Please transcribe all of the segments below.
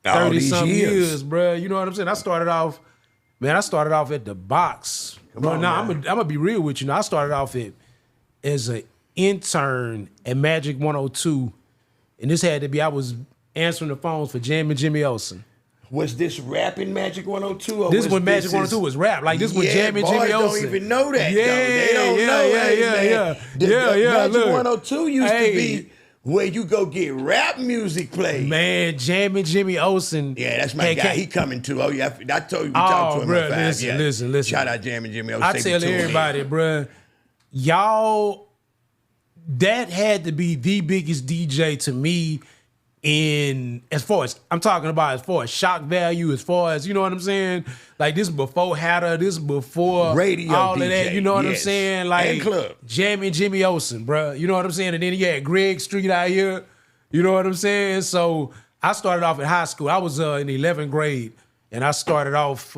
All 30 these some years. years, bro. You know what I'm saying? I started off at the box. Bro, now I'm gonna be real with you. Now I started off as an intern at Magic 102, and this had to be I was answering the phones for Jam and Jimmy Olsen. Was this rapping Magic 102? Or This was when Magic 102 was rap. Like this when Jam and Jimmy Olsen. Don't even know that. Yeah, though. They don't know. Magic Look, 102 used to be where you go get rap music played. Man, Jam and Jimmy Olsen. Yeah, that's my guy. He coming too. Oh yeah, I told you we talked to him at 5. Listen. Shout out Jam and Jimmy Olsen. I tell everybody, bro, y'all, that had to be the biggest DJ to me as far as shock value, as far as, you know what I'm saying? Like this before Hatter, this before radio all DJ, of that, you know what I'm yes. saying? Like And club. Jam and Jimmy Olsen, bro. You know what I'm saying? And then you had Greg Street out here. You know what I'm saying? So I started off in high school. I was in 11th grade, and I started off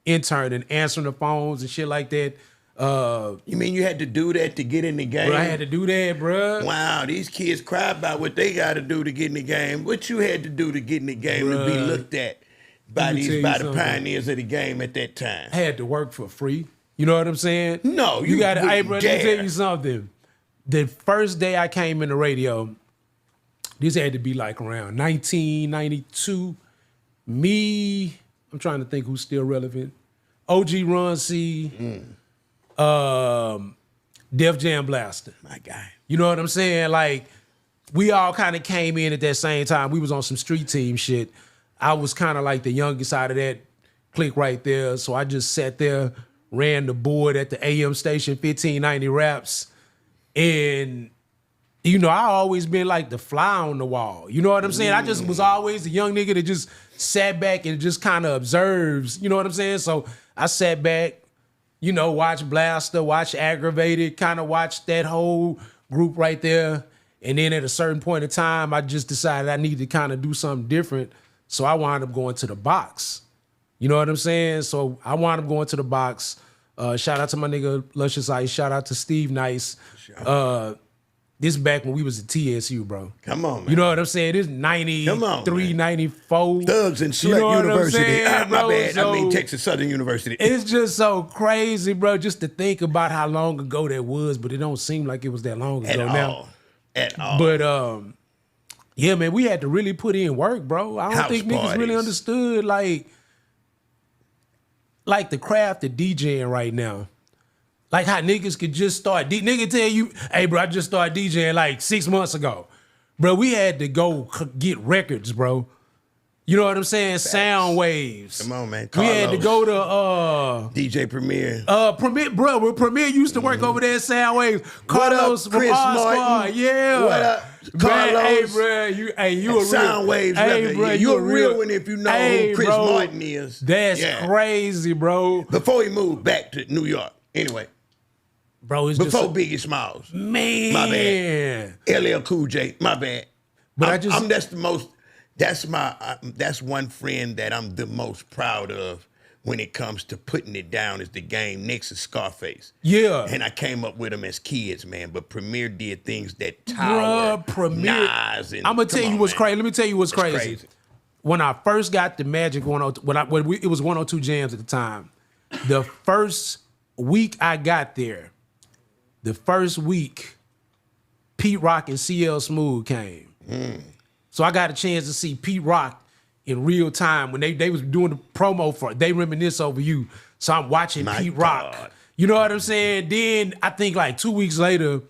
interning, answering the phones and shit like that. You mean you had to do that to get in the game? Bro, I had to do that, bro. Wow, these kids cry about what they got to do to get in the game. What you had to do to get in the game to be looked at by the pioneers of the game at that time? I had to work for free. You know what I'm saying? No, you got to. Hey, bro, let me dare. tell you something. The first day I came in the radio, this had to be like around 1992. Me, I'm trying to think who's still relevant. OG Run C. Def Jam Blaster. My guy. You know what I'm saying? Like, we all kind of came in at that same time. We was on some street team shit. I was kind of like the youngest side of that clique right there. So I just sat there, ran the board at the AM station, 1590 Raps. And, you know, I always been like the fly on the wall. You know what I'm saying? I just was always the young nigga that just sat back and just kind of observes. You know what I'm saying? So I sat back, you know, watch Blaster, watch Aggravated, kind of watch that whole group right there. And then at a certain point in time, I just decided I need to kind of do something different. So I wound up going to the box. You know what I'm saying? So I wound up going to the box. Shout out to my nigga Luscious Ice. Shout out to Steve Nice. This back when we was at TSU, bro. Come on, man. You know what I'm saying? This 93, 94. Thugs and Select University. My bad. So, I mean Texas Southern University. It's just so crazy, bro, just to think about how long ago that was, but it don't seem like it was that long ago now. At all. But yeah, man, we had to really put in work, bro. I don't think niggas really understood like the craft of DJing right now. Like how niggas could just start. Nigga tell you, hey, bro, I just started DJing like 6 months ago. Bro, we had to go get records, bro. You know what I'm saying? Facts. Sound waves. Come on, man. Carlos. We had to go to DJ Premier. Premier, bro. When Premier used to work over there at Sound Waves. Carlos from our squad. Yeah. What up? Carlos. Man, hey, bro. You a real Sound Waves. Hey, bro, you a real one if you know who Chris Martin is. That's crazy, bro. Before he moved back to New York. Anyway. Bro, it's before just Biggie Smalls. Man. My bad. LL Cool J. My bad. But that's one friend that I'm the most proud of when it comes to putting it down is the game next to Scarface. Yeah. And I came up with them as kids, man. But Premier did things that Tower, Premier. Nas, and I'm gonna tell you what's crazy. Let me tell you what's That's crazy. When I first got the Magic 102, it was 102 Jams at the time. The first week I got there, Pete Rock and CL Smooth came. So I got a chance to see Pete Rock in real time when they was doing the promo for They Reminisce Over You. So I'm watching Pete Rock. You know what I'm saying? Then I think like 2 weeks later,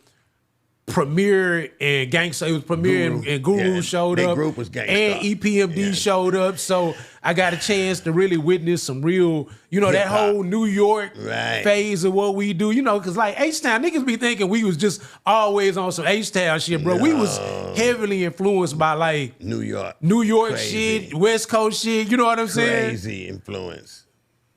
Premier and Gangsta, it was Premier and Guru showed up. Group was Gangsta. And EPMD showed up. So I got a chance to really witness some real, you know, that whole New York phase of what we do. You know, because like H-Town, niggas be thinking we was just always on some H-Town shit, bro. No. We was heavily influenced by like New York shit, West Coast shit. You know what I'm saying? Crazy influence.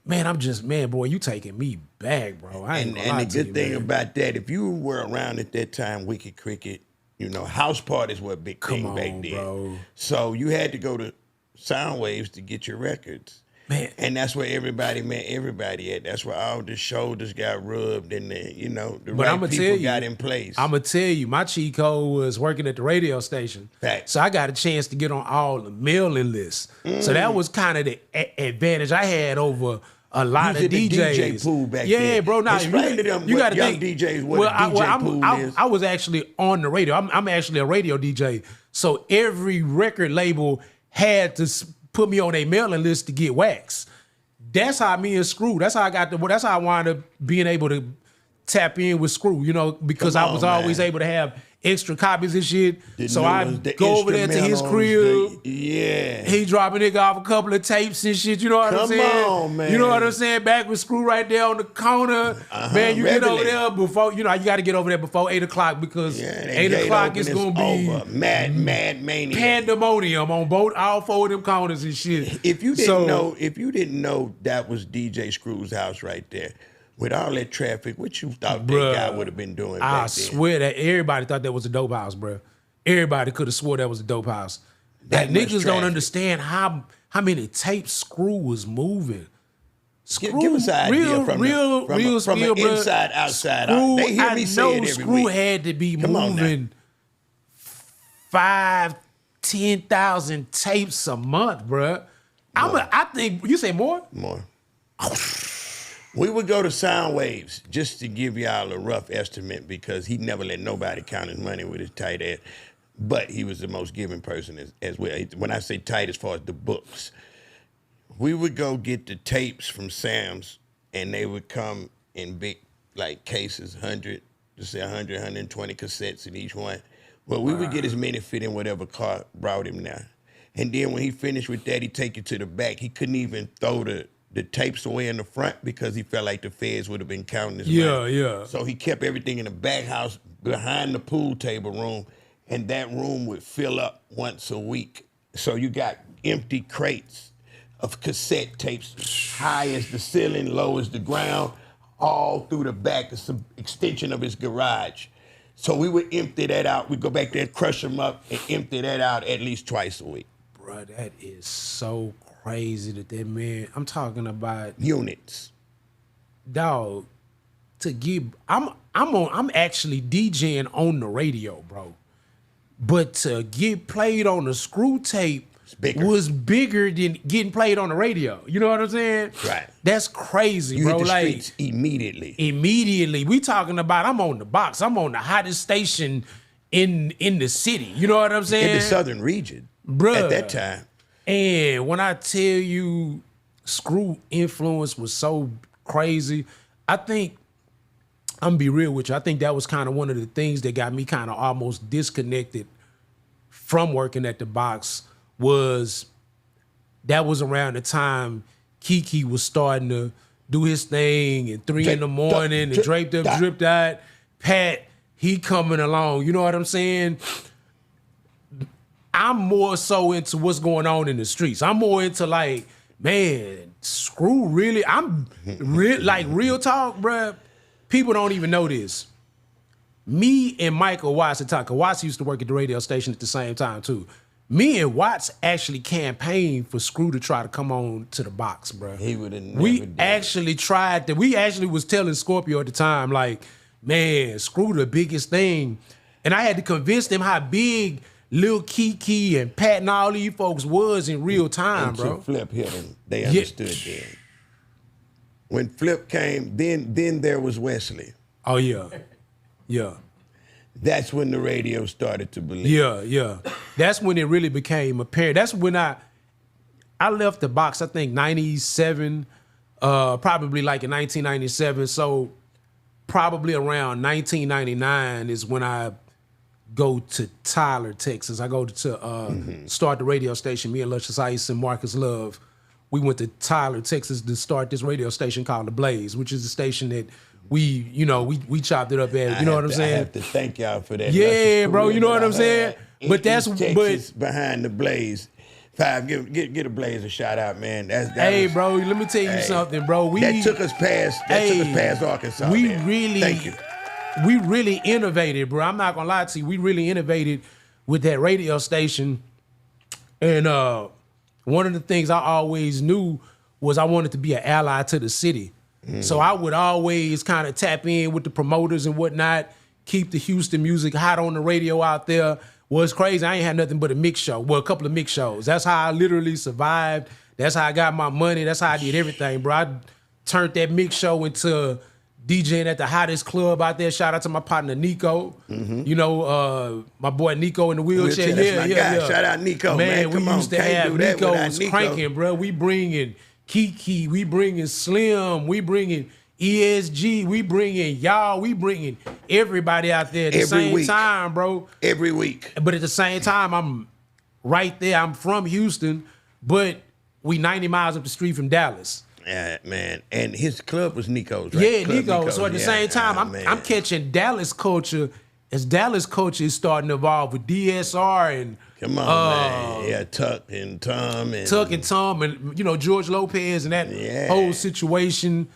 Man, boy, you taking me back, bro. And the good thing about that, if you were around at that time, Wicked Cricket, you know, house parties were a big thing back then. Bro. So you had to go to Sound Waves to get your records. Man. And that's where everybody met everybody at. That's where all the shoulders got rubbed and the right people got in place. I'm going to tell you, my cheat code was working at the radio station. Fact. So I got a chance to get on all the mailing lists. So that was kind of the advantage I had over a lot of DJs. The DJ pool back then. Yeah, bro. Now, explain to them what young DJs, what a DJ pool is. I was actually on the radio. I'm actually a radio DJ. So every record label had to put me on a mailing list to get wax. That's how me and Screw. That's how I wound up being able to tap in with Screw. Because I was always able to have extra copies and shit. So I go over there to his crib. He drop a nigga off a couple of tapes and shit. You know what I'm saying? Come on, man. You know what I'm saying? Back with Screw right there on the corner. Man, you get over there before, you got to get over there before 8 o'clock because 8 o'clock is going to be over. Mad mania. Pandemonium on all four of them corners and shit. If you didn't know that was DJ Screw's house right there, with all that traffic, what you thought that guy would have been doing back then? I swear that everybody thought that was a dope house, bro. Everybody could have swore that was a dope house. That niggas don't understand how many tapes Screw was moving. Screw, give us an idea from an inside, outside. They hear me say it every Screw week. had to be moving 5,000-10,000 tapes a month, bro. I think you say more. More. We would go to Sound Waves, just to give y'all a rough estimate, because he never let nobody count his money with his tight ass. But he was the most giving person as well. When I say tight, as far as the books, we would go get the tapes from Sam's, and they would come in big cases, 100, just say 100, 120 cassettes in each one. Well, we would get as many fit in whatever car brought him now. And then when he finished with that, he'd take it to the back. He couldn't even throw the tapes away in the front because he felt like the feds would have been counting his money. Yeah. So he kept everything in the back house behind the pool table room, and that room would fill up once a week. So you got empty crates of cassette tapes, high as the ceiling, low as the ground, all through the back. It's an extension of his garage. So we would empty that out. We'd go back there, crush them up, and empty that out at least twice a week. Bro, that is so crazy that man, I'm talking about units. Dog, I'm actually DJing on the radio, bro. But to get played on the Screw tape was bigger than getting played on the radio. You know what I'm saying? Right. That's crazy, you bro. Hit the streets immediately. Immediately. We talking about I'm on the box. I'm on the hottest station in the city. You know what I'm saying? In the southern region. Bruh. At that time. And when I tell you Screw influence was so crazy, I think, I'm gonna be real with you, I think that was kind of one of the things that got me kind of almost disconnected from working at the box. That was around the time Kiki was starting to do his thing at 3 in the morning and draped up, dripped out. Pat, he coming along, you know what I'm saying? I'm more so into what's going on in the streets. I'm more into man, Screw really, real talk, bruh. People don't even know this. Me and Michael Watts at time, Watts used to work at the radio station at the same time too. Me and Watts actually campaigned for Screw to try to come on to the box, bruh. He would have never We actually tried that. We actually was telling Scorpio at the time, man, Screw the biggest thing. And I had to convince them how big Lil Kiki and Pat and all these folks was in real time, bro. Flip hit him. They understood then. When Flip came, then there was Wesley. Oh, yeah. Yeah. That's when the radio started to believe. Yeah. That's when it really became apparent. That's when I left the box, I think, 97, probably in 1997. So probably around 1999 is when I go to Tyler, Texas. I go to start the radio station. Me and Luscious Ice and Marcus Love, we went to Tyler, Texas to start this radio station called The Blaze, which is a station that we chopped it up at. You know what I'm saying? I have to thank y'all for that. Yeah, bro. You know what I'm saying? But that's Texas behind The Blaze. Five, get a Blaze a shout out, man. Bro, let me tell you something, bro. That took us past Arkansas. Thank you. We really innovated, bro. I'm not gonna lie to you. We really innovated with that radio station. And one of the things I always knew was I wanted to be an ally to the city. So I would always kind of tap in with the promoters and whatnot, keep the Houston music hot on the radio out there. Well, it's crazy. I ain't had nothing but a mix show. Well, a couple of mix shows. That's how I literally survived. That's how I got my money. That's how I did everything, bro. I turned that mix show into DJing at the hottest club out there. Shout out to my partner Nico. You know, my boy Nico in the wheelchair. That's my guy. Shout out Nico, man. We used to have Nico was cranking, bro. We bringing Kiki, we bringing Slim, we bringing ESG, we bringing y'all, we bringing everybody out there at the same time, bro. Every week. But at the same time, I'm right there. I'm from Houston, but we 90 miles up the street from Dallas. Yeah, man. And his club was Nico's, right? Yeah, Nico. So at the same time, I'm catching Dallas culture as Dallas culture is starting to evolve with DSR and come on, man. Yeah, Tuck and Tom and you know, George Lopez and that whole situation.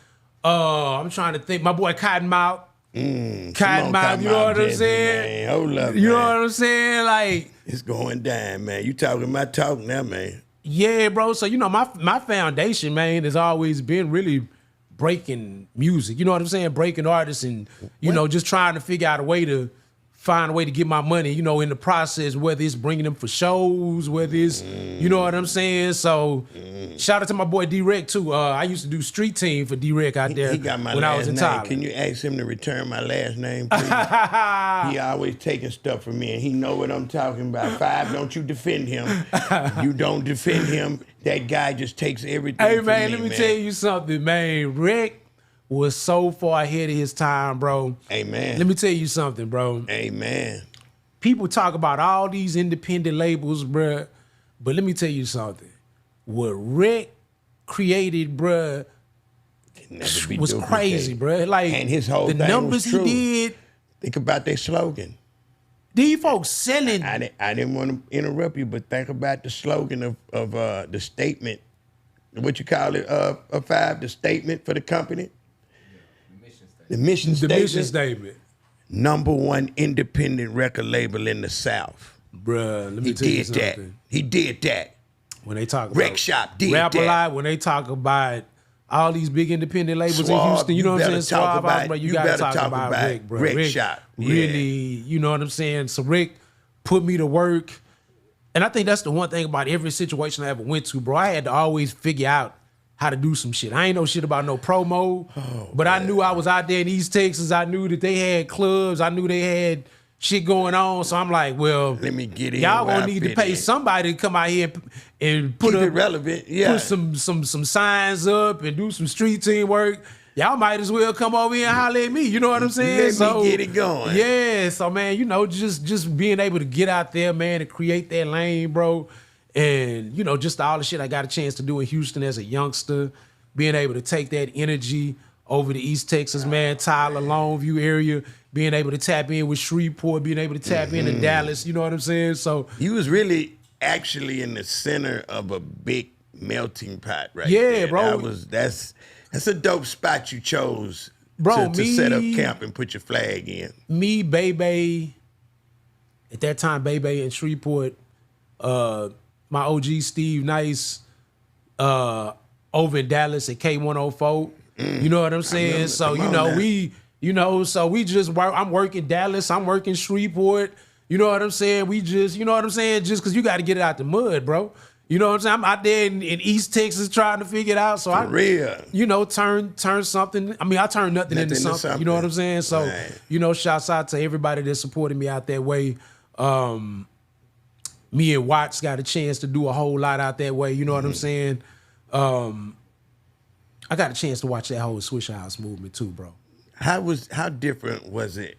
I'm trying to think. My boy Cottonmouth. Cottonmouth, you know what I'm saying? Man. Hold up, you know what I'm saying? Like, it's going down, man. You talking my talk now, man. Yeah, bro. So, you know, my foundation, man, has always been really breaking music. You know what I'm saying? Breaking artists and, you know, just trying to figure out a way to find a way to get my money, you know, in the process, whether it's bringing them for shows, whether it's, you know what I'm saying? So, shout out to my boy D-Rec, too. I used to do street team for D-Rec out there he got my when last I was in name. Thailand. Can you ask him to return my last name, please? He always taking stuff from me, and he know what I'm talking about. Five, don't you defend him. You don't defend him. That guy just takes everything Hey, from man, me, let me tell you something, man. Rec was so far ahead of his time, bro. Amen. Let me tell you something, bro. Amen. People talk about all these independent labels, bro, but let me tell you something. What Rec created, bro, was crazy, bro. Like, and his whole the thing numbers was true. he did. Think about their slogan. These folks selling. I didn't want to interrupt you, but think about the slogan of the statement. What you call it? Five, the statement for the company. The mission statement. Number one independent record label in the South. Bruh, let me tell you something. He did that. When they talk about Rec Shop did Rap that. Alive, when they talk about all these big independent labels in Houston, you know what I'm saying? Suave House, bro, you gotta talk about Rec, bro. Rec Shop. Really, you know what I'm saying? So Rec put me to work. And I think that's the one thing about every situation I ever went to, bro. I had to always figure out how to do some shit. I ain't know shit about no promo, but I knew I was out there in East Texas. I knew that they had clubs. I knew they had shit going on. So I'm like, well, let me get in. Y'all gonna need to pay somebody to come out here and put keep it relevant. Yeah, put some signs up and do some street team work. Y'all might as well come over here and holler at me. You know what I'm saying? Let me get it going. Yeah. So man, you know, just being able to get out there, man, and create that lane, bro. And, you know, just all the shit I got a chance to do in Houston as a youngster, being able to take that energy over to East Texas, man, Tyler, Longview area, being able to tap in with Shreveport, being able to tap into Dallas, you know what I'm saying? So you was really actually in the center of a big melting pot right there. Yeah, bro. That's a dope spot you chose bro, to set up camp and put your flag in. Me, Bebe, at that time, Bebe in Shreveport, my OG Steve Nice over in Dallas at K104. You know what I'm saying? So, you know, so we just work. I'm working Dallas. I'm working Shreveport. You know what I'm saying? We just, you know what I'm saying? Just because you got to get it out the mud, bro. You know what I'm saying? I'm out there in East Texas trying to figure it out. So you know, turn something. I mean, I turned nothing into something. You know what I'm saying? So, you know, shouts out to everybody that supported me out that way. Me and Watts got a chance to do a whole lot out that way. You know what I'm saying? I got a chance to watch that whole Swisher House movement too, bro. How different was it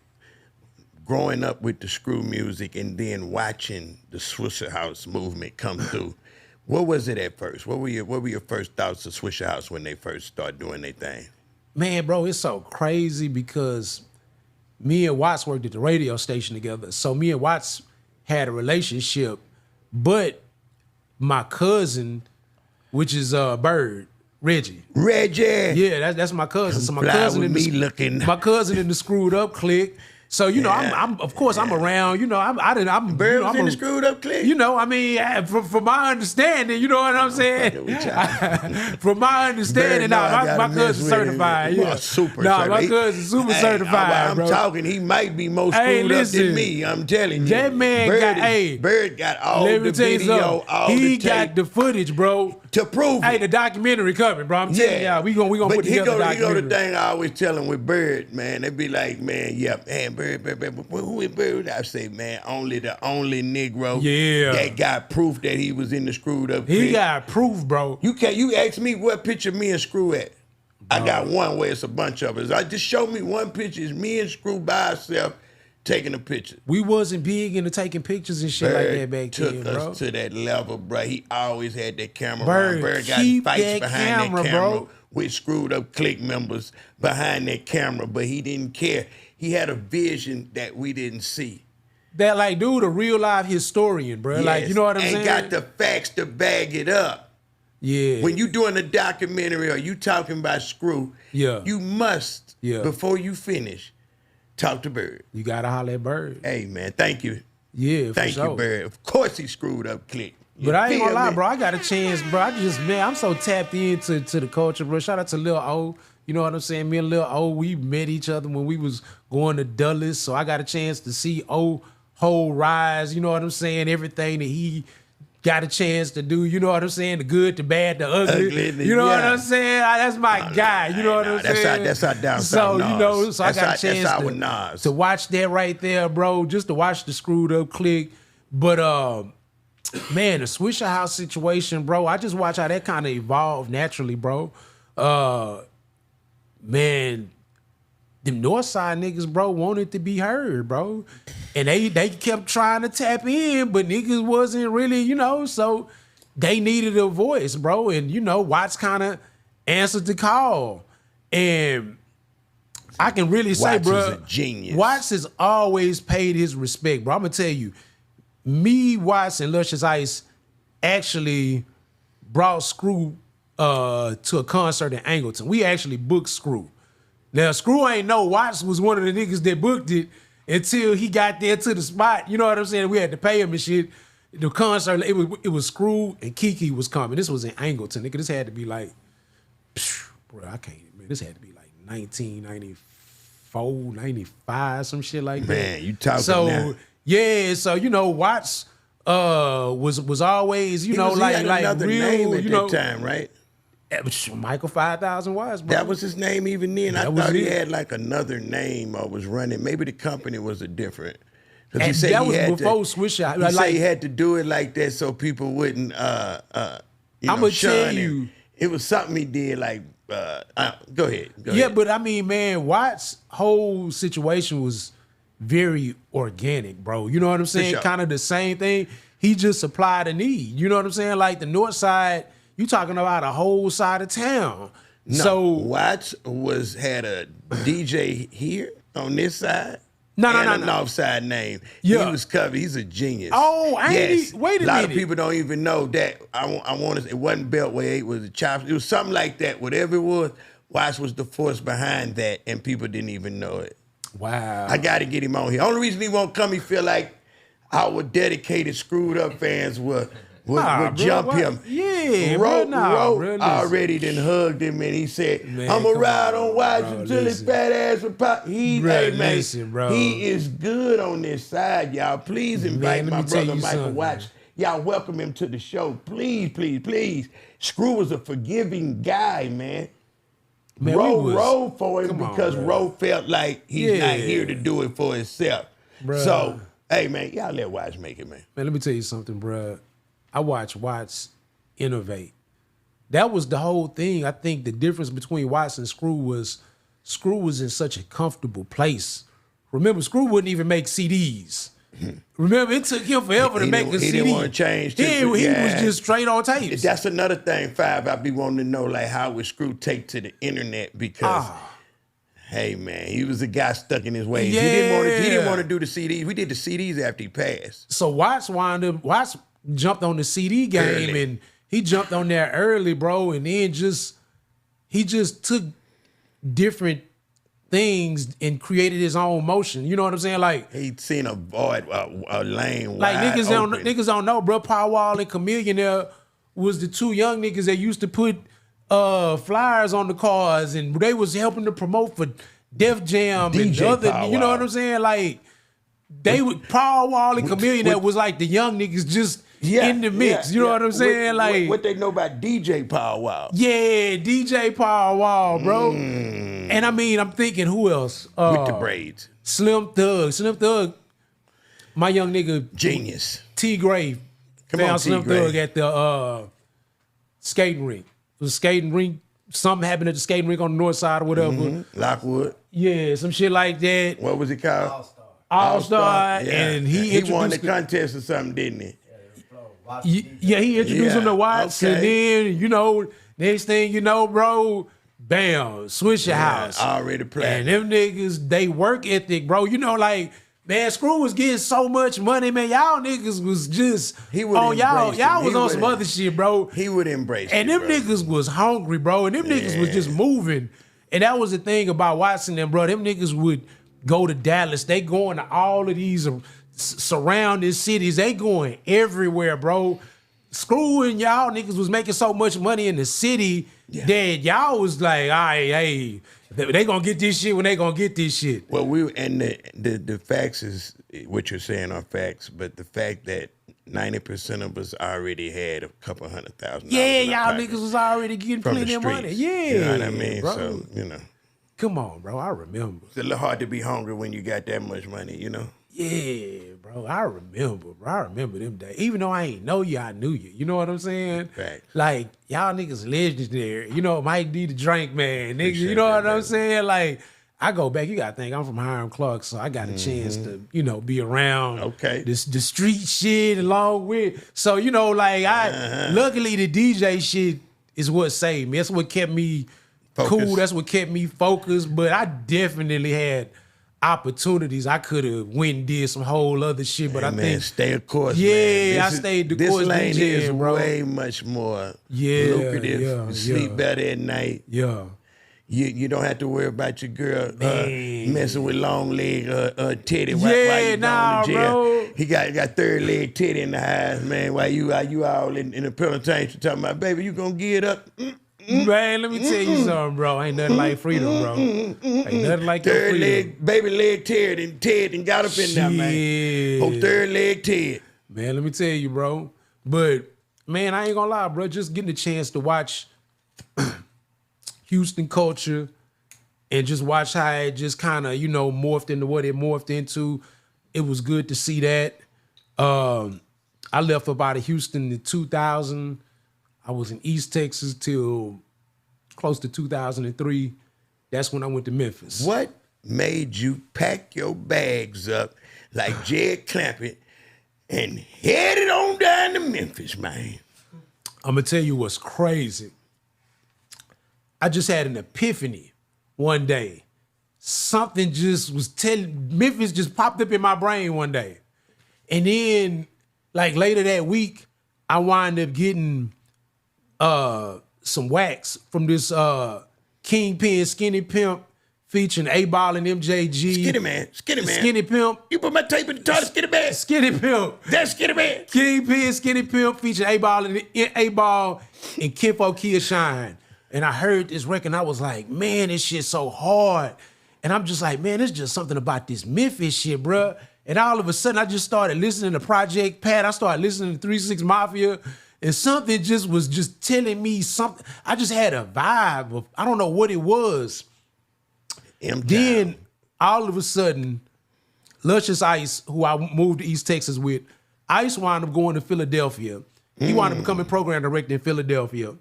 growing up with the screw music and then watching the Swisher House movement come through? What was it at first? What were your first thoughts of Swisher House when they first started doing their thing? Man, bro, it's so crazy because me and Watts worked at the radio station together. So me and Watts had a relationship, but my cousin, which is Bird, Reggie. Yeah, that's my cousin. So my cousin in the Screwed Up clique. So you know, I'm of course I'm around. You know, I'm Bird was in the screwed up clique. You know, I mean, from my understanding, you know what I'm saying. From my understanding, my cousin's certified. Yeah, super. My cousin's super certified. I'm talking. He might be more screwed up than me. I'm telling you. That man Bird got all the video, all the tape. He got the footage, bro, to prove it. Hey, the documentary coming, bro. I'm telling y'all, we gonna put together the documentary. You know the thing I always tell him with Bird, man. They be like, man, Bird, who is Bird? I say, man, only the only Negro that got proof that he was in the screwed up. He got proof, bro. You ask me what picture me and Screw at. I got one where it's a bunch of us. I just show me one picture. It's me and Screw by ourselves taking a picture. We wasn't big into taking pictures and shit like that back then, bro. Took us to that level, bro. He always had that camera. Bird got fights behind that camera, bro, with screwed up clique members behind that camera, but he didn't care. He had a vision that we didn't see. That like, dude, a real live historian, bro. Yes. Like, you know what I'm saying? And got the facts to bag it up. Yeah. When you doing a documentary or you talking about Screw, you must, before you finish, talk to Bird. You gotta holler at Bird. Hey, man, thank you. Yeah, thank you, Bird. Of course he screwed up clique. But I ain't gonna lie, bro. I got a chance, bro. I'm so tapped into the culture, bro. Shout out to Lil O. You know what I'm saying? Me and Lil O, we met each other when we was going to Dulles. So I got a chance to see O whole rise. You know what I'm saying? Everything that he got a chance to do. You know what I'm saying? The good, the bad, the ugly. You know what I'm saying? That's my guy. You know what I'm saying? That's our down So, Nas. you know, so I got a chance to watch that right there, bro. Just to watch the screwed up clique. But, man, the Swisher House situation, bro, I just watch how that kind of evolved naturally, bro. Man, them Northside niggas, bro, wanted to be heard, bro. And they kept trying to tap in, but niggas wasn't really, you know, so they needed a voice, bro. And, you know, Watts kind of answered the call. And I can really say, Watts bro, is a genius. Watts has always paid his respect, bro. I'm going to tell you, me, Watts, and Luscious Ice actually brought Screw to a concert in Angleton. We actually booked Screw. Now, Screw ain't know Watts was one of the niggas that booked it until he got there to the spot. You know what I'm saying? We had to pay him and shit. The concert, it was Screw and Kiki was coming. This was in Angleton, nigga. This had to be like, bro, I can't, man. This had to be like 1994, 95, some shit like that. Man, you talking now. Yeah, so, you know, Watts was always, you know, he like had another real, name at you know, that time, right? Michael 5,000 Watts, bro. That was his name even then. I thought he had like another name or was running. Maybe the company was a different. And he said that was before Swisher. He said he had to do it like that so people wouldn't, I'm gonna tell you. It was something he did like, go ahead. Yeah, but I mean, man, Watts' whole situation was very organic, bro. You know what I'm saying? Sure. Kind of the same thing. He just supplied a need. You know what I'm saying? Like the North Side, you talking about a whole side of town. No, so Watts had a DJ here on this side. No. North Side name. Yeah. He was covered. He's a genius. Oh, yes. Wait a minute. A lot of people don't even know that. I want to say it wasn't Beltway, it was a chop. It was something like that. Whatever it was, Watts was the force behind that, and people didn't even know it. Wow. I got to get him on here. Only reason he won't come, he feel like our dedicated screwed up fans would jump him. Yeah, Ro bro, already done hugged him and he said, I'm going to ride on Watts until his fat ass would pop. Hey, man, he is good on this side, y'all. Please invite my brother Michael Watts. Y'all welcome him to the show. Please, please, please. Screw was a forgiving guy, man. Ro for him because Ro felt like he's not here to do it for himself. Bruh. So, hey, man, y'all let Watts make it, man. Man, let me tell you something, bruh. I watched Watts innovate. That was the whole thing. I think the difference between Watts and Screw was in such a comfortable place. Remember, Screw wouldn't even make CDs. Remember, it took him forever to make a CD. He didn't want to change. He was just straight on tapes. That's another thing, Five. I be wanting to know, like, how would Screw take to the internet? Because, hey, man, he was a guy stuck in his ways. Yeah. He didn't want to do the CDs. We did the CDs after he passed. So Watts jumped on the CD game early. And he jumped on there early, bro, and then he just took different things and created his own motion. You know what I'm saying? Like He seen a void, a lane like wide open. niggas don't know, bro. Power Wall and Chameleon there was the two young niggas that used to put flyers on the cars, and they was helping to promote for Def Jam and DJ other. Power You know Wall. what I'm saying? Like they would Power Wall and Chameleon that was like the young niggas just in the mix. You know what I'm saying? Like what they know about DJ Power Wow. yeah, DJ Power Wall, bro. And I mean, I'm thinking who else? With the braids. Slim Thug. My young nigga Genius. T Gray Come found on, Slim T-Gray. Thug at the skating rink. It was a skating rink. Something happened at the skating rink on the north side or whatever. Lockwood. Yeah, some shit like that. What was it called? All-Star. Yeah. And he won the introduced contest or something, didn't he? Yeah, he introduced him to Watts, and then, you know, next thing you know, bro, bam, switch your house. Already And playing. them niggas, they work ethic, bro. You know, like, man, Screw was getting so much money, man. Y'all niggas was just He would on y'all. embrace Y'all it. was He on some would- other shit, bro. He would embrace And it, them bro. niggas was hungry, bro. And them niggas was just moving. And that was the thing about Watson and bro. Them niggas would go to Dallas. They going to all of these surrounding cities. They going everywhere, bro. Screw and y'all niggas was making so much money in the city that y'all was like, all right, hey, they gonna get this shit when they gonna get this shit. Well, and the facts is what you're saying are facts, but the fact that 90% of us already had a couple $100,000. Yeah, in our y'all pockets niggas was already getting from the plenty of money. streets. Yeah, You know what I mean? bro. So, you know, Come on, bro. I remember. it's a little hard to be hungry when you got that much money, you know? Yeah, bro. I remember, bro. I remember them days. Even though I ain't know you, I knew you. You know what I'm saying? Facts. Like, y'all niggas legendary. You know, Mike D the drink man, nigga. You Appreciate know that, what I'm baby. saying? Like, I go back. You gotta think I'm from Hiram Clark, so I got a chance to, you know, be around Okay. the street shit along with. So, you know, like luckily the DJ shit is what saved me. That's what kept me cool. Focused. That's what kept me focused. But I definitely had opportunities. I could have went and did some whole other shit, but I Man, think stay a course, Yeah, man. I stayed the this course lane here is DJing, bro. way much more Yeah, lucrative. yeah, You sleep yeah. better at night. yeah. You don't have to worry about your girl Man. messing with long leg titty while Yeah, you nah, going to jail. bro. He got third leg titty in the house, man. While you all in the penitentiary talking about, baby, you gonna get up. Man, let me tell you something, bro. Ain't nothing like freedom, bro. Ain't nothing like your Third freedom. leg, baby leg Ted and got up in there, man. Shit. Oh, third leg Ted. Man, let me tell you, bro. But man, I ain't gonna lie, bro. Just getting a chance to watch Houston culture and just watch how it just kind of, you know, morphed into what it morphed into. It was good to see that. I left up out of Houston in 2000. I was in East Texas till close to 2003. That's when I went to Memphis. What made you pack your bags up like Jed Clampett and headed on down to Memphis, man? I'm gonna tell you what's crazy. I just had an epiphany one day. Something just was Memphis just popped up in my brain one day. And then, like later that week, I wind up getting some wax from this Kingpin Skinny Pimp featuring A-Ball and MJG. Skinny man. Skinny Pimp. You put my tape in the toilet, Skinny man. Skinny Pimp. That's Skinny man. Kingpin, Skinny Pimp featuring A-Ball and Kinfo Kia Shine. And I heard this record and I was like, man, this shit's so hard. And I'm just like, man, there's just something about this Memphis shit, bruh. And all of a sudden, I just started listening to Project Pat. I started listening to 3 6 Mafia. And something just was just telling me something. I just had a vibe of, I don't know what it was. Then, all of a sudden, Luscious Ice, who I moved to East Texas with, Ice wound up going to Philadelphia. He wound up becoming program director in Philadelphia.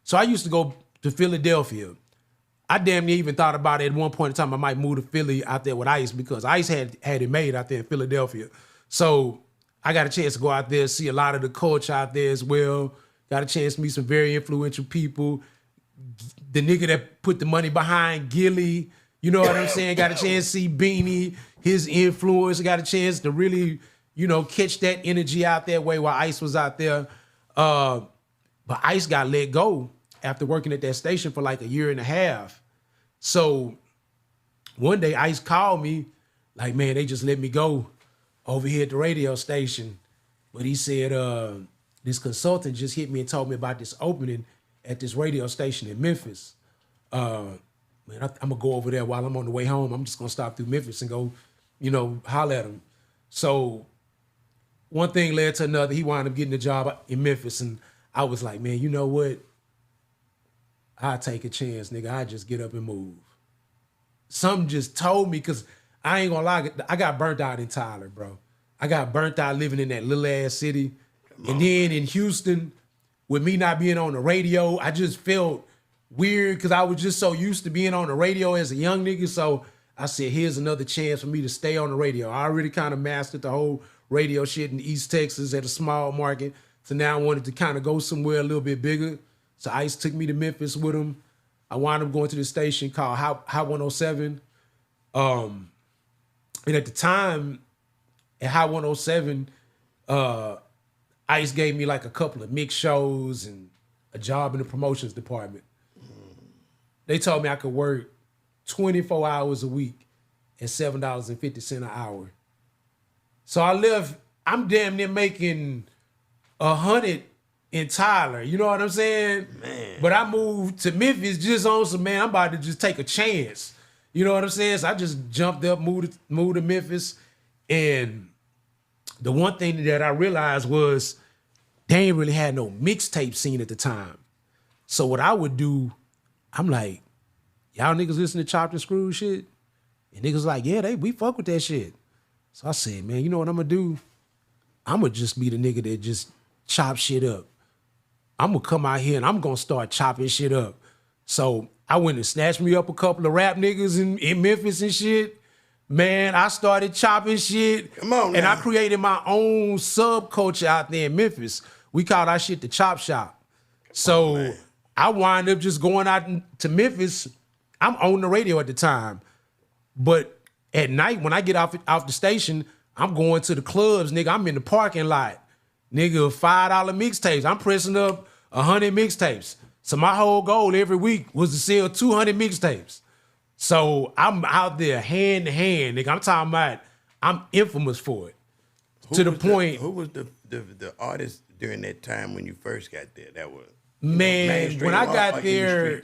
So I used to go to Philadelphia. I damn near even thought about it at one point in time I might move to Philly out there with Ice because Ice had it made out there in Philadelphia. So I got a chance to go out there, see a lot of the culture out there as well. Got a chance to meet some very influential people. The nigga that put the money behind Gilly, you know what I'm saying? Got a chance to see Beanie, his influence. Got a chance to really, you know, catch that energy out that way while Ice was out there. But Ice got let go after working at that station for like a year and a half. So one day Ice called me, like, man, they just let me go over here at the radio station. But he said, this consultant just hit me and told me about this opening at this radio station in Memphis. Man, I'm gonna go over there while I'm on the way home. I'm just gonna stop through Memphis and go, holler at him. So one thing led to another. He wound up getting a job in Memphis, and I was like, man, you know what? I'll take a chance, nigga. I just get up and move. Something just told me, because I ain't gonna lie, I got burnt out in Tyler, bro. I got burnt out living in that little ass city. And then in Houston, with me not being on the radio, I just felt weird because I was just so used to being on the radio as a young nigga. So I said, here's another chance for me to stay on the radio. I already kind of mastered the whole radio shit in East Texas at a small market. So now I wanted to kind of go somewhere a little bit bigger. So Ice took me to Memphis with him. I wound up going to this station called Hot 107. And at the time, at Hot 107, Ice gave me like a couple of mix shows and a job in the promotions department. They told me I could work 24 hours a week at $7.50 an hour. So I left, I'm damn near making 100 in Tyler, you know what I'm saying? Man. But I moved to Memphis just on some, man, I'm about to just take a chance. You know what I'm saying? So I just jumped up, moved to Memphis. And the one thing that I realized was they ain't really had no mixtape scene at the time. So what I would do, I'm like, y'all niggas listen to Chopped and Screwed shit? And niggas like, yeah, we fuck with that shit. So I said, man, you know what I'm gonna do? I'm gonna just be the nigga that just chop shit up. I'm gonna come out here and I'm gonna start chopping shit up. So I went and snatched me up a couple of rap niggas in Memphis and shit. Man, I started chopping shit. Come on now. And I created my own subculture out there in Memphis. We called our shit the Chop Shop. So I wind up just going out to Memphis. I'm on the radio at the time. But at night, when I get off the station, I'm going to the clubs, nigga. I'm in the parking lot. Nigga, $5 mixtapes. I'm pressing up 100 mixtapes. So my whole goal every week was to sell 200 mixtapes. So I'm out there hand to hand, nigga. I'm talking about, I'm infamous for it. Who was the artist during that time when you first got there? That was man. When I got there,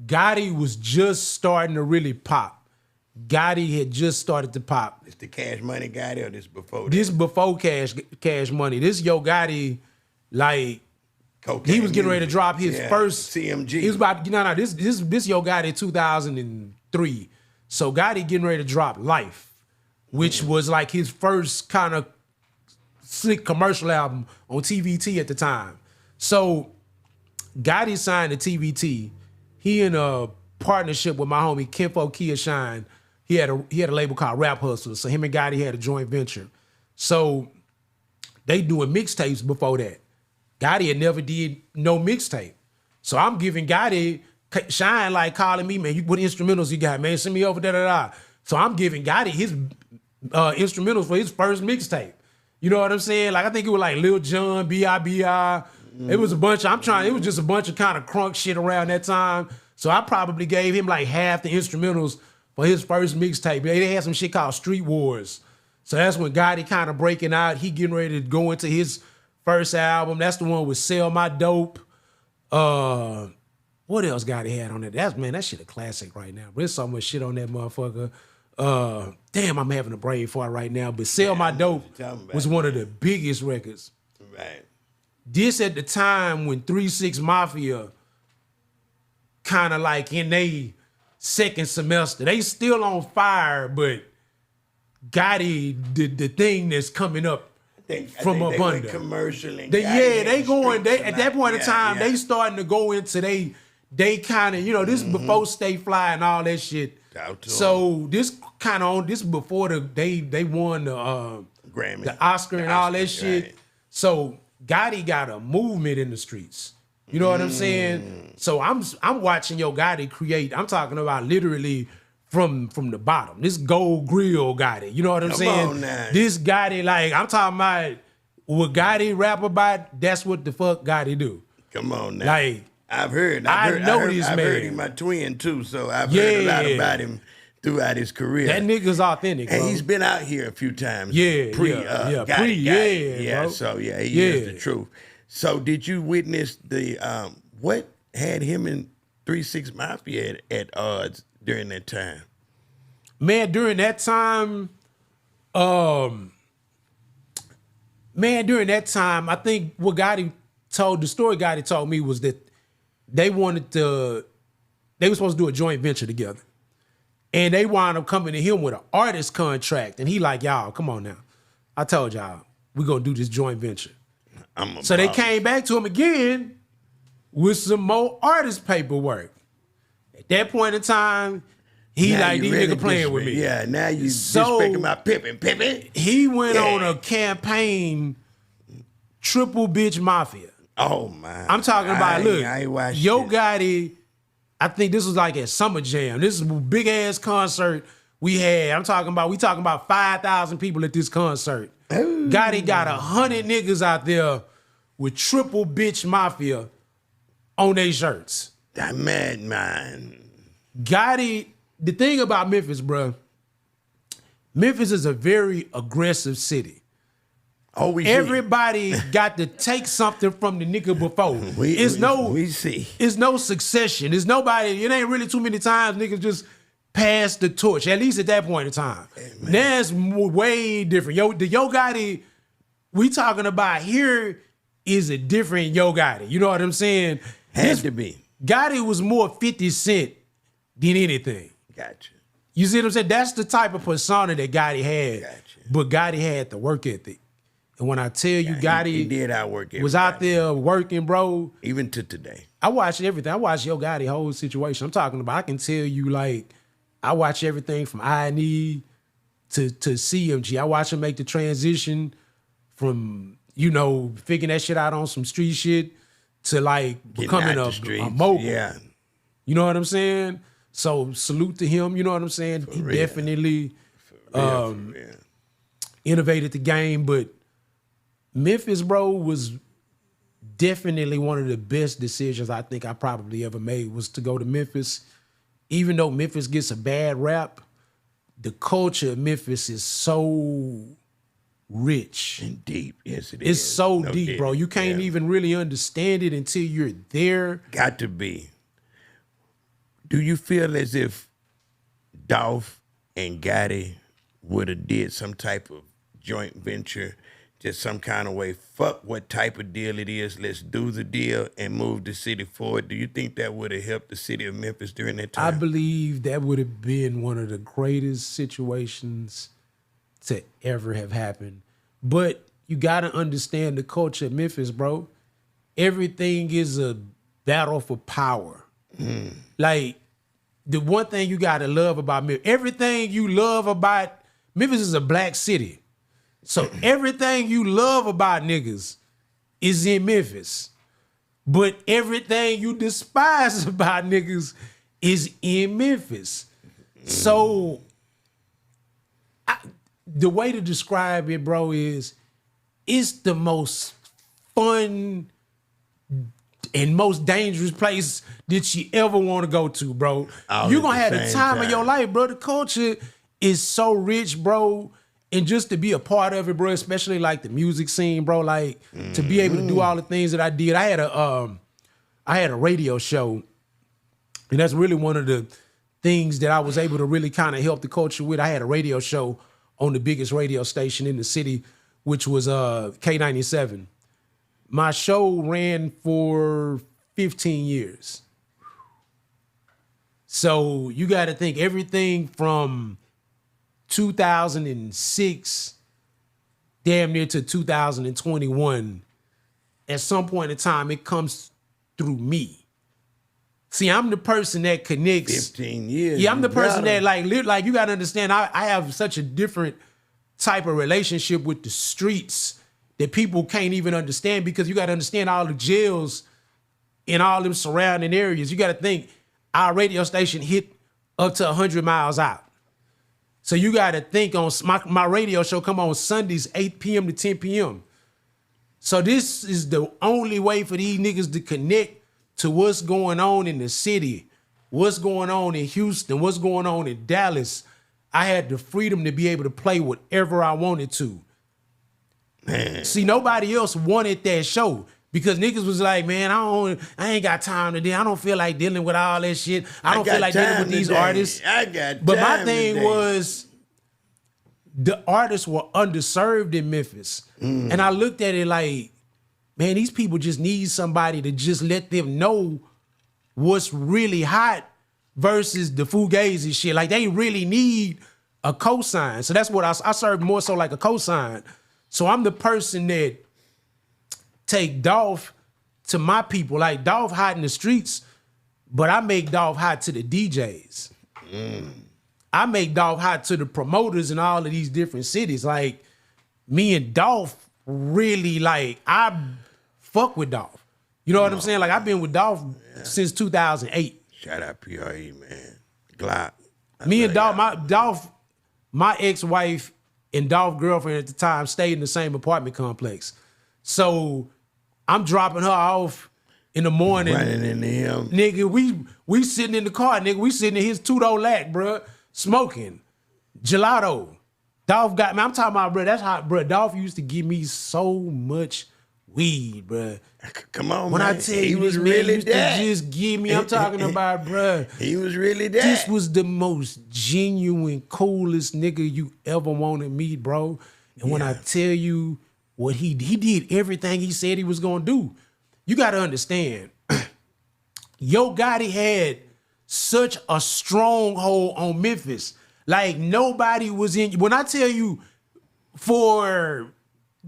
Gotti was just starting to really pop. Gotti had just started to pop. It's the Cash Money Gotti, or this before that? This before Cash Money. This Yo Gotti, like, Cocaine he was getting ready to drop his first CMG. He was about this Yo Gotti 2003. So Gotti getting ready to drop Life, which was like his first kind of slick commercial album on TVT at the time. So Gotti signed to TVT. He in a partnership with my homie Kenfo Kia Shine. He had a label called Rap Hustle. So him and Gotti had a joint venture. So they doing mixtapes before that. Gotti had never did no mixtape. So I'm giving Gotti, Shine like calling me, man, what instrumentals you got, man? Send me over, da-da-da. So I'm giving Gotti his instrumentals for his first mixtape. You know what I'm saying? Like, I think it was like Lil Jon, B.I.B.I. It was a bunch, it was just a bunch of kind of crunk shit around that time. So I probably gave him like half the instrumentals for his first mixtape. They had some shit called Street Wars. So that's when Gotti kind of breaking out. He getting ready to go into his first album. That's the one with Sell My Dope. What else Gotti had on it? That shit a classic right now. There's so much shit on that motherfucker. Damn, I'm having a brain fart right now. But Sell My Dope was one of the biggest records. Right. This at the time when 3-6 Mafia kind of like in they second semester. They still on fire, but Gotti, the thing that's coming up from up under. Commercial and they going. At that point in time, they starting to go into they kind of, this before Stay Fly and all that shit. So this kind of this before they won the Grammy, the Oscar and all that shit. Right. So Gotti got a movement in the streets. You know what I'm saying? So I'm watching Yo Gotti create. I'm talking about literally from the bottom. This gold grill Gotti. You know what I'm saying? On now. This Gotti, like, I'm talking about what Gotti rap about, that's what the fuck Gotti do. Come on now. Like, I've heard this man. I've heard him, my twin too, so I've heard a lot about him throughout his career. That nigga's authentic, and bro. he's been out here a few times. Yeah, pre, yeah, got pre, it, yeah, bro. So yeah, he is the truth. So did you witness the what had him and 3-6 Mafia at odds during that time? Man, during that time, I think what the story Gotti told me was that they were supposed to do a joint venture together. And they wound up coming to him with an artist contract. And he like, y'all, come on now. I told y'all, we're going to do this joint venture. So they came back to him again with some more artist paperwork. At that point in time, he now like, these really niggas playing with me. Yeah, now you disrespecting my Pippin. He went on a campaign, Triple Bitch Mafia. Oh, my. I'm talking about, look, I ain't watched Yo it. Gotti, I think this was like at Summer Jam. This is a big-ass concert we had. We talking about 5,000 people at this concert. Ooh. Gotti got 100 niggas out there with Triple Bitch Mafia on their shirts. That madman. Gotti, the thing about Memphis, bro, Memphis is a very aggressive city. Oh, we Everybody got to take something from the nigga before. We see. It's no succession. There's nobody, it ain't really too many times niggas just pass the torch, at least at that point in time. Hey, now it's way different. The Yo Gotti we talking about here is a different Yo Gotti. You know what I'm saying? Had to be. Gotti was more 50 Cent than anything. Gotcha. You see what I'm saying? That's the type of persona that Gotti had. Gotcha. But Gotti had the work ethic. And when I tell you Gotti he did outwork everybody. was out there working, bro. Even to today. I watched everything. I watched Yo Gotti whole situation. I'm talking about, I can tell you, like, I watch everything from I&E to CMG. I watch him make the transition from, figuring that shit out on some street shit to, like, becoming a mogul. Yeah. You know what I'm saying? So salute to him. You know what I'm saying? He definitely innovated the game. But Memphis, bro, was definitely one of the best decisions I think I probably ever made was to go to Memphis. Even though Memphis gets a bad rap, the culture of Memphis is so rich. And deep. Yes, it is. It's so no deep, bro. You can't even really understand it until you're there. Got to be. Do you feel as if Dolph and Gotti would have did some type of joint venture, just some kind of way, fuck what type of deal it is, let's do the deal and move the city forward? Do you think that would have helped the city of Memphis during that time? I believe that would have been one of the greatest situations to ever have happened. But you got to understand the culture of Memphis, bro. Everything is a battle for power. Like, the one thing you got to love about Memphis, everything you love about Memphis is a black city. So everything you love about niggas is in Memphis. But everything you despise about niggas is in Memphis. So the way to describe it, bro, is it's the most fun and most dangerous place that you ever want to go to, bro. You're going to have the time of your life, bro. The culture is so rich, bro. And just to be a part of it, bro, especially like the music scene, bro, like to be able to do all the things that I did. I had a radio show, and that's really one of the things that I was able to really kind of help the culture with. I had a radio show on the biggest radio station in the city, which was K97. My show ran for 15 years. So you got to think everything from 2006 damn near to 2021, at some point in time, it comes through me. See, I'm the person that connects. 15 years. Yeah, I'm the person that like you got to understand, I have such a different type of relationship with the streets that people can't even understand, because you got to understand all the jails in all them surrounding areas. You got to think our radio station hit up to 100 miles out. So you got to think on my radio show come on Sundays, 8 p.m. to 10 p.m. So this is the only way for these niggas to connect to what's going on in the city what's going on in Houston, what's going on in Dallas, I had the freedom to be able to play whatever I wanted to. Man. See, nobody else wanted that show because niggas was like, man, I ain't got time to deal. I don't feel like dealing with all that shit. I don't feel like dealing with these artists. I got But time my thing today. was the artists were underserved in Memphis. And I looked at it like, man, these people just need somebody to just let them know what's really hot versus the fugazi shit. Like they really need a cosign. So that's what I serve more so like a cosign. So I'm the person that take Dolph to my people. Like Dolph hot in the streets, but I make Dolph hot to the DJs. I make Dolph hot to the promoters in all of these different cities. Like me and Dolph really like, I fuck with Dolph. You know what I'm saying? Like I've been with Dolph since 2008. Shout out PRE, man. Glock. Me and Dolph, my ex-wife and Dolph girlfriend at the time stayed in the same apartment complex. So I'm dropping her off in the morning. Running into him. Nigga, we sitting in the car, nigga. We sitting in his two-door lack, bruh, smoking. Gelato. Dolph got me. I'm talking about, bruh, that's how, bruh, Dolph used to give me so much weed, bruh. Come on, When man. I tell he you was this man really used that. to just give me, I'm talking about, bruh. He was really that. This was the most genuine, coolest nigga you ever want to meet, bro. And when I tell you what he did everything he said he was gonna do. You gotta understand, Yo Gotti had such a stronghold on Memphis. Like nobody was in. When I tell you, for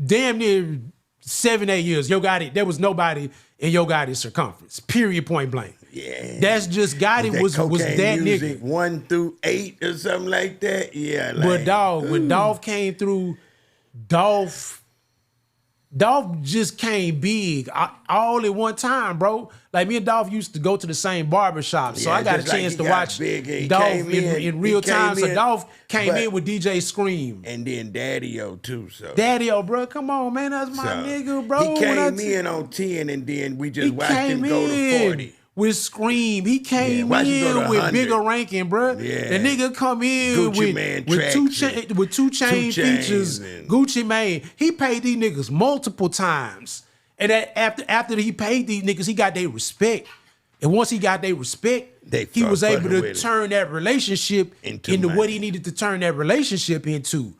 damn near 7-8 years, Yo Gotti, there was nobody in Yo Gotti's circumference. Period. Point blank. Yeah. That's just Gotti was that music, nigga. 1 through 8 or something like that. Yeah. Like, But dog, when Dolph came through, Dolph just came big all at one time, bro. Like me and Dolph used to go to the same barbershop, so Yeah, I got a just like chance he to got watch big and he Dolph came in. in real He came time. So in, Dolph came but- in with DJ Scream. And then Daddy-O too. So Daddy-O, bro, come on, man, that's my nigga, bro. He When I came in on 10 and then we just He watched him came go to in 40. with Scream. He came watch him go to in with 100. bigger ranking, bro. Yeah. The nigga come in Gucci Mane tracks with two chain Two Chainz features. and- Gucci Mane. He paid these niggas multiple times. And that after he paid these niggas, he got their respect. And once he got their respect, They he was start able fucking to with it. turn that relationship Into into money. what he needed to turn that relationship into.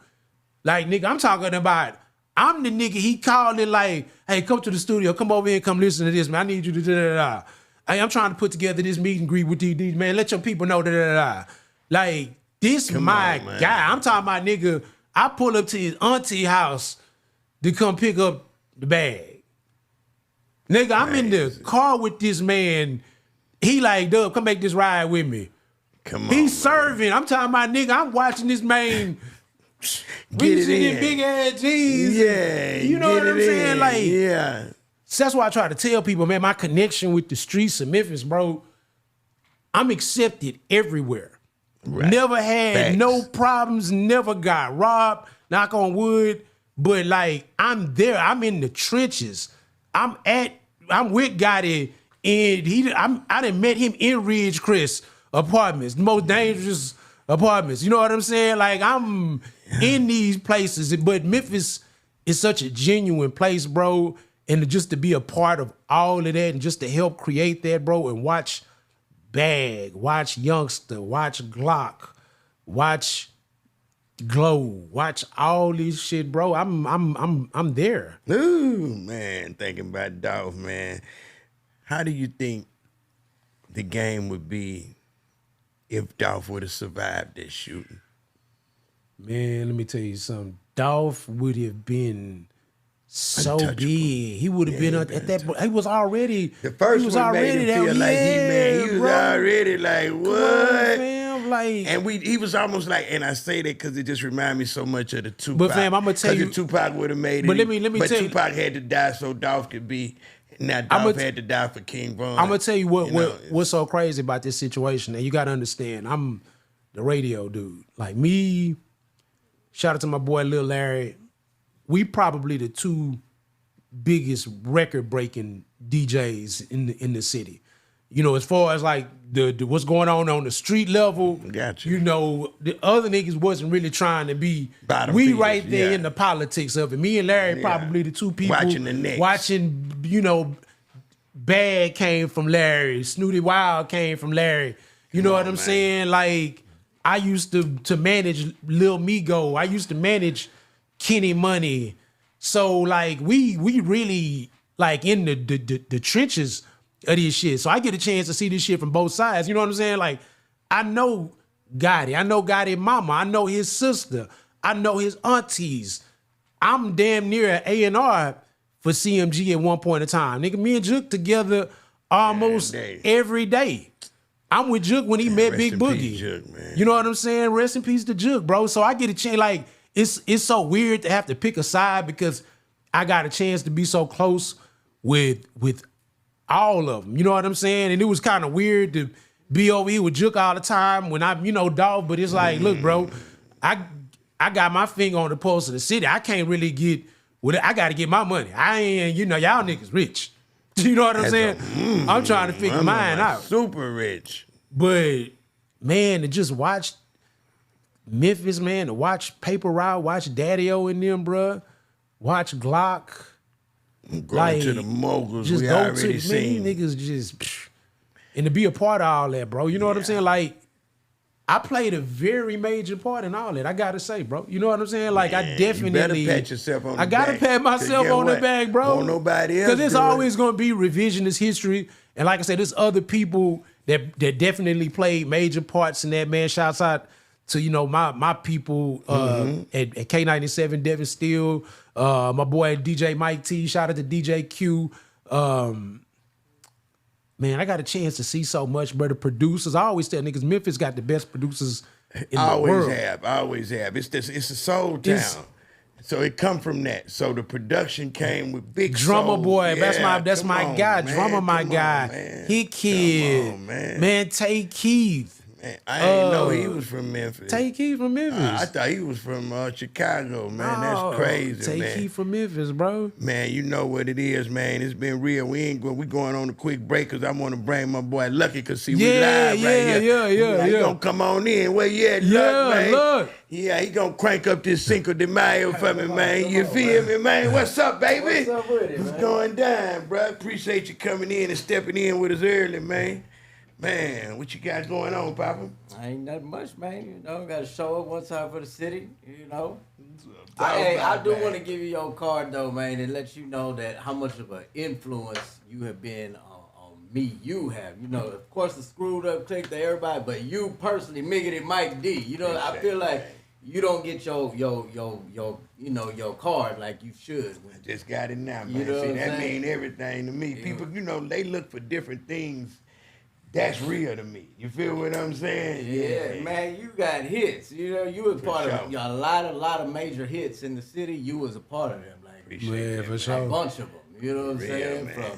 Like, nigga, I'm talking about, I'm the nigga he called it like, hey, come to the studio, come over here and come listen to this, man. I need you to da-da-da-da. Hey, I'm trying to put together this meet and greet with these, man. Let your people know da-da-da-da. Like, this my on, man. guy. I'm talking about, nigga, I pull up to his auntie house to come pick up the bag. Nigga, I'm in the car with this man. He like, Dub, come make this ride with me. Come on. He's man. serving. I'm talking about, nigga, I'm watching this man Get it reaching in in. big ass jeans. Yeah. You know get what I'm it saying? in. Like, yeah. so that's why I try to tell people, man, my connection with the streets of Memphis, bro, I'm accepted everywhere. Right. Never had Facts. no problems, never got robbed, knock on wood. But like, I'm there. I'm in the trenches. I'm with Gotti, and I done met him in Ridgecrest apartments, the most dangerous apartments. You know what I'm saying? Like, I'm in these places, but Memphis is such a genuine place, bro. And just to be a part of all of that and just to help create that, bro, and watch Bag, watch Youngster, watch Glock, watch Glow, watch all this shit, bro. I'm there. Ooh, man, thinking about Dolph, man. How do you think the game would be if Dolph would have survived this shooting? Man, let me tell you something. Dolph would have been so Untouchable. big. He would have been at that. He was already. The first he was one already made him feel like he was bro. already like, Come on, what? fam, like, And he was almost like, and I say that because it just reminded me so much of the Tupac. But fam, I'ma tell you- Because Tupac would have made it. But let me but tell you- Tupac had to die so Dolph could be. Now Dolph had to die for King Von. I'm gonna tell you know, what's so crazy about this situation, and you gotta understand, I'm the radio dude. Like me, shout out to my boy Lil Larry. We probably the two biggest record breaking DJs in the city. You know, as far as like the what's going on the street level, Gotcha. you know, the other niggas wasn't really trying to be. Bottom we feeders, right there yeah. in the politics of it. Me and Larry probably the two people Watching the next. watching, you know, Bad came from Larry, Snooty Wild came from Larry. You know what I'm saying? Like, I used to manage Lil Migo. I used to manage Kenny Money. So like we really like in the trenches of this shit. So I get a chance to see this shit from both sides. You know what I'm saying? Like, I know Gotti. I know Gotti mama. I know his sister. I know his aunties. I'm damn near an A&R for CMG at one point in time. Nigga, me and Juke together almost every day. I'm with Juke when he met Big Boogie. Peace, Juke, man. You know what I'm saying? Rest in peace to Juke, bro. So I get a chance, like, it's so weird to have to pick a side because I got a chance to be so close with all of them. You know what I'm saying? And it was kind of weird to be over here with Juke all the time when I'm, you know, dog. But it's like, look, bro, I got my finger on the pulse of the city. I can't really get with it. I got to get my money. I ain't, you know, y'all niggas rich. You know what I'm saying? I'm trying to figure mine out. Super rich. But, man, to just watch Memphis, man, to watch Paper Route, watch Daddy-O and them, bruh, watch Glock. Going to the moguls, just we go already to, seen. man, niggas just, and to be a part of all that, bro. You know what I'm saying? Like, I played a very major part in all that. I gotta say, bro. You know what I'm saying? Like, Man, I definitely. you better pat yourself on the I gotta back. pat myself Guess on the what? back, bro. Won't nobody else Because there's do it. always gonna be revisionist history, and like I said, there's other people that definitely played major parts in that. Man, shouts out to, you know, my people at K97, Devin Steele, my boy DJ Mike T. Shout out to DJ Q. Man, I got a chance to see so much, bro. The producers, I always tell niggas, Memphis got the best producers in the world. Always have. It's a soul town. So it come from that. So the production came with big Drummer soul. boy, Yeah, that's my on, guy. man. Drummer my Come guy. on, man. He Kid. Come on, man. Man, Tay Keith. Man, I didn't know he was from Memphis. Tay Keith from Memphis. I thought he was from Chicago, man. Oh, That's crazy, Tay man. Keith from Memphis, bro. Man, you know what it is, man. It's been real. We going on a quick break because I want to bring my boy Lucky because see we live right here. He gonna come on in. Where you at, Luck, man? Look. Yeah, he gonna crank up this Cinco de Mayo for me, man. You feel me, man? What's up, baby? What's up with it, What's man? going down, bro? Appreciate you coming in and stepping in with us early, man. Man, what you got going on, Papa? Ain't nothing much, man. You know, got to show up one time for the city. You know. Talk I about do that. want to give you your card though, man, and let you know that how much of an influence you have been on me. You have, you know, of course, the screwed up click to everybody, but you personally, Miggity Mike D. You know, I feel like you don't get your you know your card like you should. I just got it now, man. You know See, what I'm that saying? mean everything to me. People, you know, they look for different things. That's real to me. You feel what I'm saying? Yeah, man, you got hits. You know, you was part of sure. a lot of major hits in the city. You was a part of them, like Appreciate that, for man. sure. a bunch of them. You know what I'm Real, saying? man. From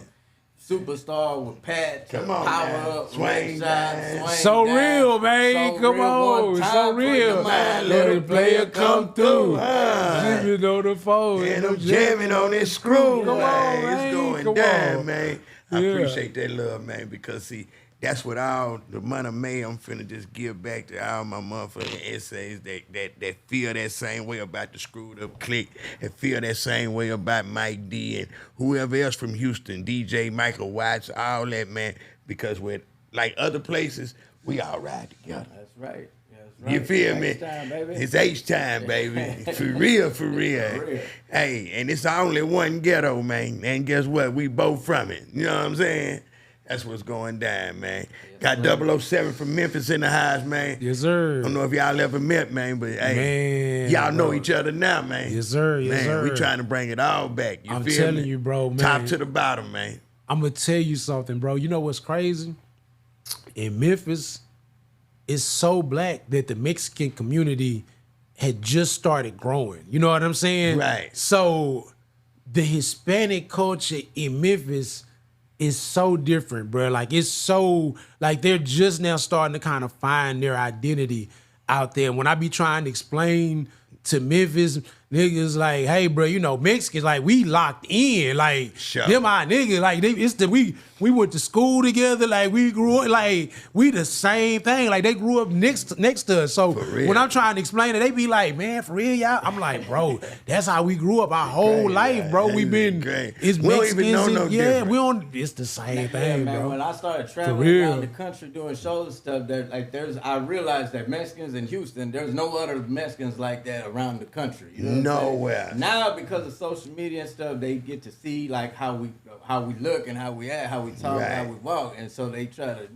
Superstar with Pat to Come on, Power man. Up, Swing Red Shine, down. Swing So down. real, man. So Come real. on. One So time, real. bring the mind, Let the player come through. Ah. Zipping on the phone. And I'm jamming on this screw. Come on, man. man. It's going Come down, on. man. I Yeah. appreciate that love, man, because see, that's what all the money made. I'm finna just give back to all my motherfucking essays that feel that same way about the screwed up clique, and feel that same way about Mike D and whoever else from Houston, DJ Michael Watts, all that, man. Because with like other places, we all ride together. That's right. That's right. You feel me? H-time, baby. It's H-time, baby. For real, for real. For real. Hey, and it's only one ghetto, man. And guess what? We both from it. You know what I'm saying? That's what's going down, man. Got 007 from Memphis in the house, man. Yes, sir. I don't know if y'all ever met, man, but hey, Man, y'all know bro. each other now, man. Yes, sir. Yes, man, sir. we trying to bring it all back. You I'm feel telling me? you, bro, man. Top to the bottom, man. I'm gonna tell you something, bro. You know what's crazy? In Memphis, it's so black that the Mexican community had just started growing. You know what I'm saying? Right. So the Hispanic culture in Memphis is so different, bro. Like it's so like they're just now starting to kind of find their identity out there. When I be trying to explain to Memphis, niggas like, hey, bro, you know, Mexicans, like, we locked in. Like, Sure. them our niggas. Like, we went to school together. Like, we grew up, like, we the same thing. Like, they grew up next to us. So real. when I'm trying to explain it, they be like, man, for real, y'all? I'm like, bro, that's how we grew up our whole life, bro. That we is been, great. it's We don't Mexicans. even know and, no yeah, different. we don't, it's the same thing, man, bro. when I started For traveling real. around the country doing shows and stuff, that like I realized that Mexicans in Houston, there's no other Mexicans like that around the country. You know what I'm saying? Nowhere. Now because of social media and stuff, they get to see like how we look and how we act, how we talk, Right. how we walk, and so they try to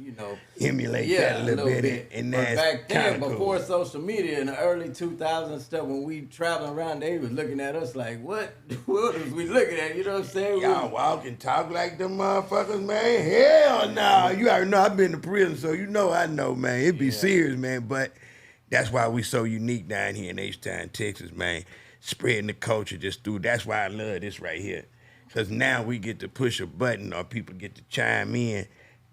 Emulate yeah, that a little bit. And But that's back then, kinda before cool. social media in the early 2000s stuff, when we traveling around, they was looking at us like, what? What was we looking at? You know what I'm saying? Y'all walk and talk like them motherfuckers, man. Hell no. You already know I've been to prison, so you know I know, man. It be serious, man. But that's why we so unique down here in H-Town, Texas, man. Spreading the culture just through. That's why I love this right here. Because now we get to push a button or people get to chime in,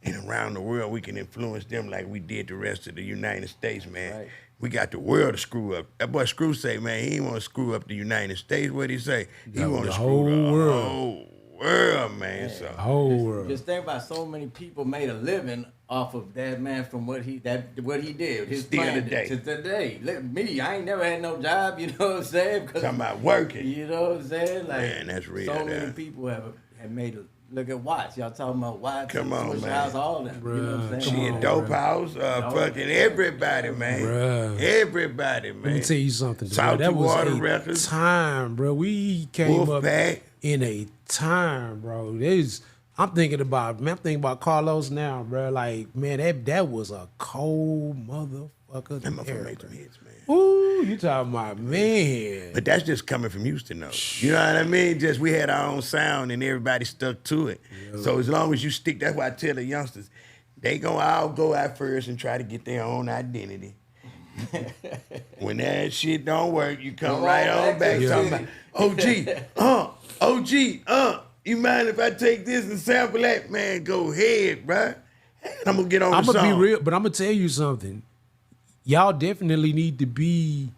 and around the world we can influence them like we did the rest of the United States, man. Right. We got the world to screw up. That boy Screw say, man, he ain't want to screw up the United States. What'd he say? He The want to whole screw the world. whole world, man. So Whole world. Just think about so many people made a living off of that man from what he did. His Still plan today. to today. Me, I ain't never had no job. You know what I'm saying? 'Cause, talking about working. you know what I'm saying? Like, Man, that's real, so many yeah. people have made a look at Watts. Y'all talking about Watts? Come on, Swisher man. House, all them. You know what I'm Bruh, saying? She Come a on, dope bro. house, fucking everybody, man. Bruh. Everybody, man. Let me tell you something, bro. Salty That was Water a Records. time, bro. We came up Wolfpack. in a time, bro. I'm thinking about Carlos now, bro. Like, man, that was a cold motherfucker. That motherfucker era, made bro. some hits, man. Ooh, you talking about, man. But that's just coming from Houston, though. You know what I mean? Just we had our own sound and everybody stuck to it. So as long as you stick, that's why I tell the youngsters, they gonna all go out first and try to get their own identity. When that shit don't work, you come Come right on on back back to the talking about, OG, you mind if I take this and sample that? Man, go ahead, bruh. And I'm gonna get on I'm the gonna song. be real, but I'm gonna tell you something. Y'all definitely need to be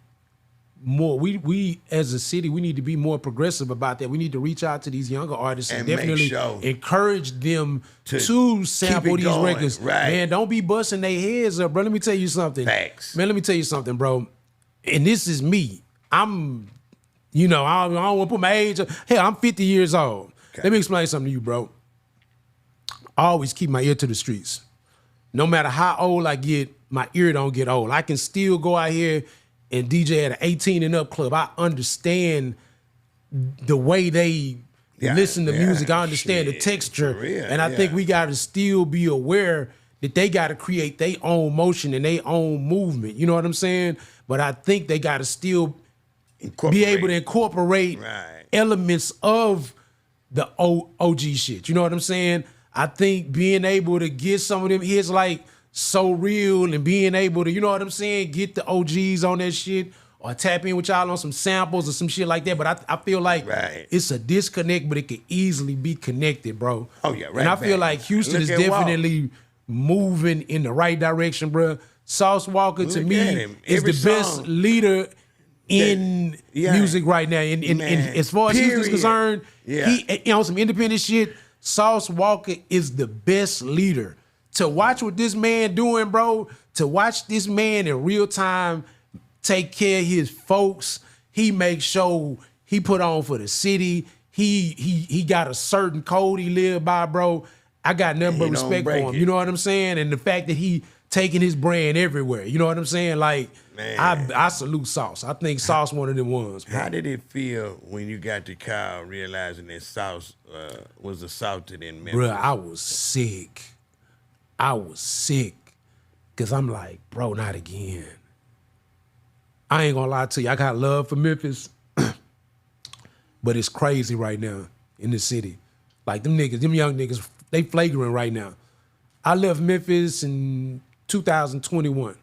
more. We as a city, we need to be more progressive about that. We need to reach out to these younger artists and, And make definitely sure encourage them to to sample keep it these going, records. right. Man, don't be busting their heads up, bro. Let me tell you something. Facts. Man, let me tell you something, bro. And this is me. I'm, I don't want to put my age up. Hell, I'm 50 years old. Okay. Let me explain something to you, bro. I always keep my ear to the streets. No matter how old I get, my ear don't get old. I can still go out here and DJ at an 18 and up club. I understand the way they listen to music. I understand the shit, texture. for real, And I think we got to still be aware that they got to create their own motion and their own movement. You know what I'm saying? But I think they got to still be able to incorporate Right. elements of the OG shit. You know what I'm saying? I think being able to get some of them hits like So Real and being able to, you know what I'm saying, get the OGs on that shit or tap in with y'all on some samples or some shit like that. But I feel like Right. it's a disconnect, but it could easily be connected, bro. Oh, yeah, right And I feel back. like Houston Look is at Walt. definitely moving in the right direction, bro. Sauce Walker to Look me at him. is Every the best song. leader in Yeah. music right now. In Man, as far as Houston's period. concerned, Yeah. he on some independent shit. Sauce Walker is the best leader. To watch what this man doing, bro, to watch this man in real time take care of his folks, he makes sure he put on for the city. He got a certain code he live by, bro. I got nothing but He don't respect for break him. it. You know what I'm saying? And the fact that he taking his brand everywhere. You know what I'm saying? Like, Man. I salute Sauce. I think Sauce one of them ones, bro. How did it feel when you got the car realizing that South was assaulted in Memphis? Bruh, I was sick. Cause I'm like, bro, not again. I ain't gonna lie to you. I got love for Memphis, but it's crazy right now in the city. Like them young niggas, they flagrant right now. I left Memphis in 2021.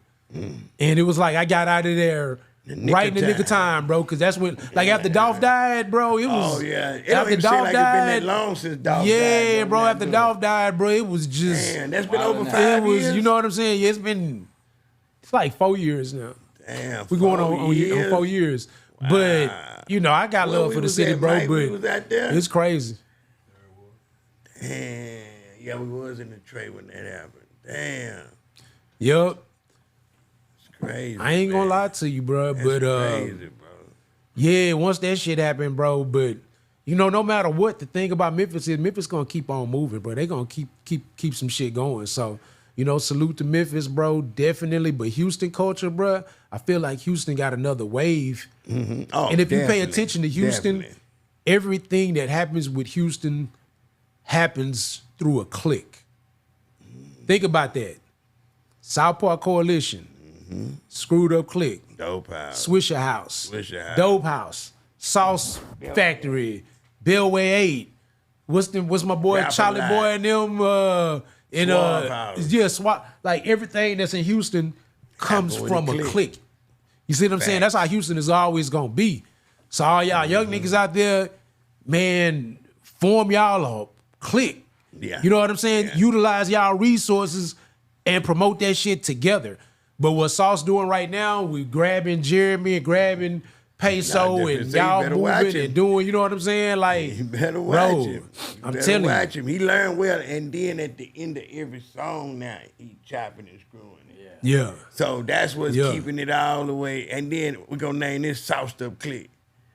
And it was like I got out of there right in the nick of time, bro. Cause that's when, like after Dolph died, bro, it was. Oh, yeah. It don't After even seem Dolph like died, it's been that long since Dolph died. yeah, Don't bro. that After do it? Dolph died, bro, it was just. Man, that's been over It 5 years. You know what I'm saying? Yeah, it's like 4 years now. Damn, We're going 4 on 4 years. But you know, I got love for the city, bro. Mike? We was out there. But it's crazy. Damn. Yeah, we was in the tray when that happened. Damn. Yup. It's crazy. I ain't gonna man. lie to you, bro. That's But crazy, bro. yeah, once that shit happened, bro. But you know, no matter what, the thing about Memphis is Memphis gonna keep on moving, bro. They gonna keep some shit going. So, you know, salute to Memphis, bro. Definitely. But Houston culture, bro, I feel like Houston got another wave. Mm-hmm. Oh, And if you pay definitely, attention to Houston, definitely. everything that happens with Houston happens through a click. Think about that. South Park Coalition, Screwed Up Click, Dope House. Swisher House, Swisher House. Dope House, Sauce Factory, Bellway 8. What's my boy Rap Charlie Alive. Boy and them Suave House. yeah, Swap. Like everything that's in Houston comes Happen with from a a click. click. You see what I'm saying? That's how Houston is always gonna be. So all y'all young niggas out there, man, form y'all a click. Yeah. You know what I'm saying? Yeah. Utilize y'all resources and promote that shit together. But what Sauce doing right now, we grabbing Jeremy and grabbing Peso Nah, and say you y'all better watch moving him. and doing, you know what I'm saying? Like, You better watch bro, him. You I'm better telling watch you. him. He learned well, and then at the end of every song now, he chopping and screwing it. Yeah. So that's what's Yeah. keeping it all the way. And then we're gonna name this Sauced Up Click.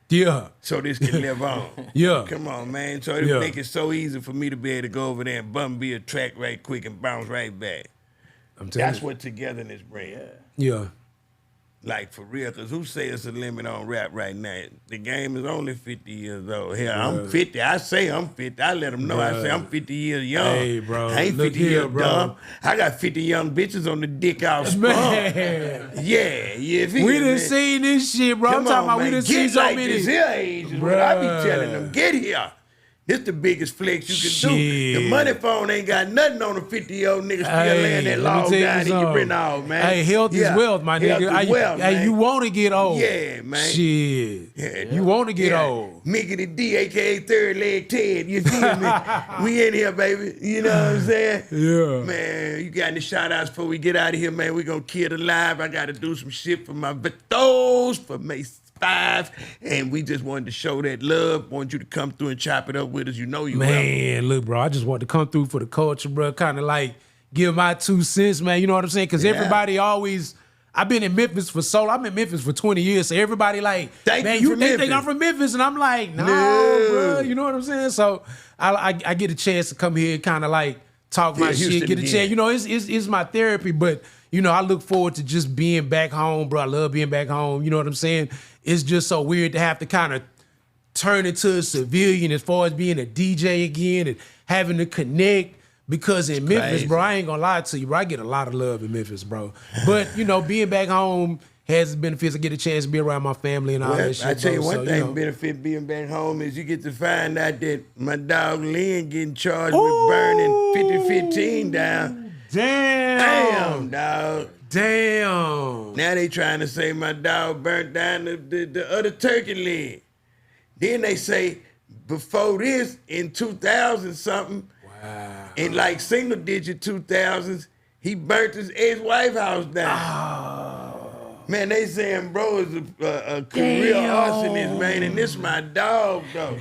Yeah. So this can live on. Yeah. Come on, man. So it'll Yeah. make it so easy for me to be able to go over there and bum be a track right quick and bounce right back. I'm telling That's you. what togetherness brings. Yeah. Like for real, because who say it's a limit on rap right now? The game is only 50 years old. Hell, I'm 50. I say I'm 50. I let them know. I say I'm 50 years young. Hey, bro. I ain't Look 50 here, years bro. dumb. I got 50 young bitches on the dick out spun. Man. Yeah, yeah. We done seen this shit, bro. I'm talking about we done seen Get so like many. this here age is what I be Bruh. telling them. Get here. This the biggest flex you can do. Shit. The money phone ain't got nothing on a 50-year-old nigga still Hey, laying that let me log tell you down in your something. print off, man. Hey, health is Yeah. wealth, my Health nigga. is wealth, Hey, man. you want to get old. Yeah, man. Shit. Yeah. You want to get Yeah. old. Mickey D, a.k.a. Third Leg Ted. You feel me? We in here, baby. You know what I'm saying? Yeah. Man, you got any shout-outs before we get out of here, man? We gonna kill the live. I got to do some shit for my Betos, for May 5. And we just wanted to show that love. Want you to come through and chop it up with us. You know you will. Man, look, bro, I just want to come through for the culture, bro. Kind of like give my 2 cents, man. You know what I'm saying? Because Yeah. everybody always, I've been in Memphis for so long. I'm in Memphis for 20 years. So everybody like, Thank man, you for they think Memphis. I'm from Memphis. And I'm like, no, No. bro. You know what I'm saying? So I get a chance to come here and kind of like talk my Yeah, shit, Houston get a again. chance. You know, it's my therapy, but, you know, I look forward to just being back home, bro. I love being back home. You know what I'm saying? It's just so weird to have to kind of turn into a civilian as far as being a DJ again and having to connect. Because in Memphis, crazy. bro, I ain't gonna lie to you, bro. I get a lot of love in Memphis, bro. But, you know, being back home has benefits. I get a chance to be around my family and all Well, that shit. I tell you bro. one So, thing know. benefit being back home is you get to find out that my dog Lynn getting charged with burning 5015 down. Damn, dog. Damn. Now they trying to say my dog burnt down the other turkey leg. Then they say before this in 2000 something, in like single digit 2000s, he burnt his ex-wife house down. Man, they saying bro is a career arsonist, man, and this my dog though.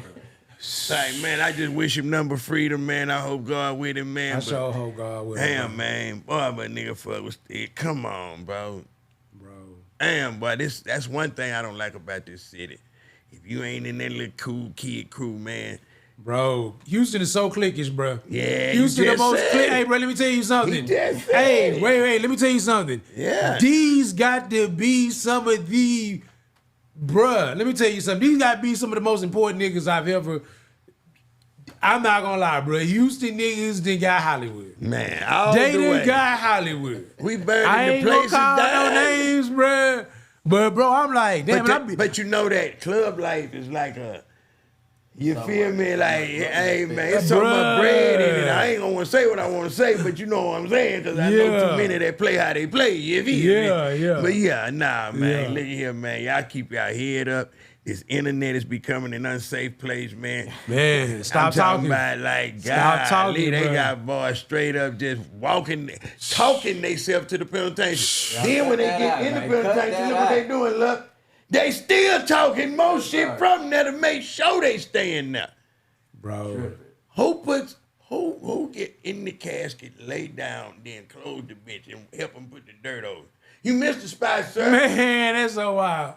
Like, man, I just wish him number freedom, man. I hope God with him, man. I but sure hope God will. damn, man, boy, but nigga fuck was it. Come on, bro. Bro. Damn, boy, that's one thing I don't like about this city. If you ain't in that little cool kid crew, man. Bro, Houston is so cliquish, bro. Yeah, you Houston the just most said click. it. Hey, bro, let me tell you something. He just said Hey, it. wait, let me tell you something. Yeah. These got to be some of the, bruh, let me tell you something. These got to be some of the most important niggas I've ever, I'm not gonna lie, bro. Houston niggas done got Hollywood. Man, all They the done way. got Hollywood. We burning I the ain't gonna places call down. no names, bruh. But, bro, I'm like, damn, But you know that club life is like a, you feel me? Like, hey, man, it's so much bread in it. I ain't gonna say what I want to say, but you know what I'm saying, because I know Yeah. too many that play how they play. You feel me? Yeah. But yeah, nah, man. Yeah. Look here, man. Y'all keep y'all head up. This internet is becoming an unsafe place, man. Man, stop I'm talking talking. about like, Stop golly, talking, they bro. got boys straight up just walking, talking themselves to the penitentiary. Then when they cut get that in the out, man. Cut penitentiary, that look what they out. doing, look. They still talking more shit from there to make sure they stay in there. Bro. Who get in the casket, lay down, then close the bitch and help them put the dirt over? You missed the spot, sir. Man, that's so wild.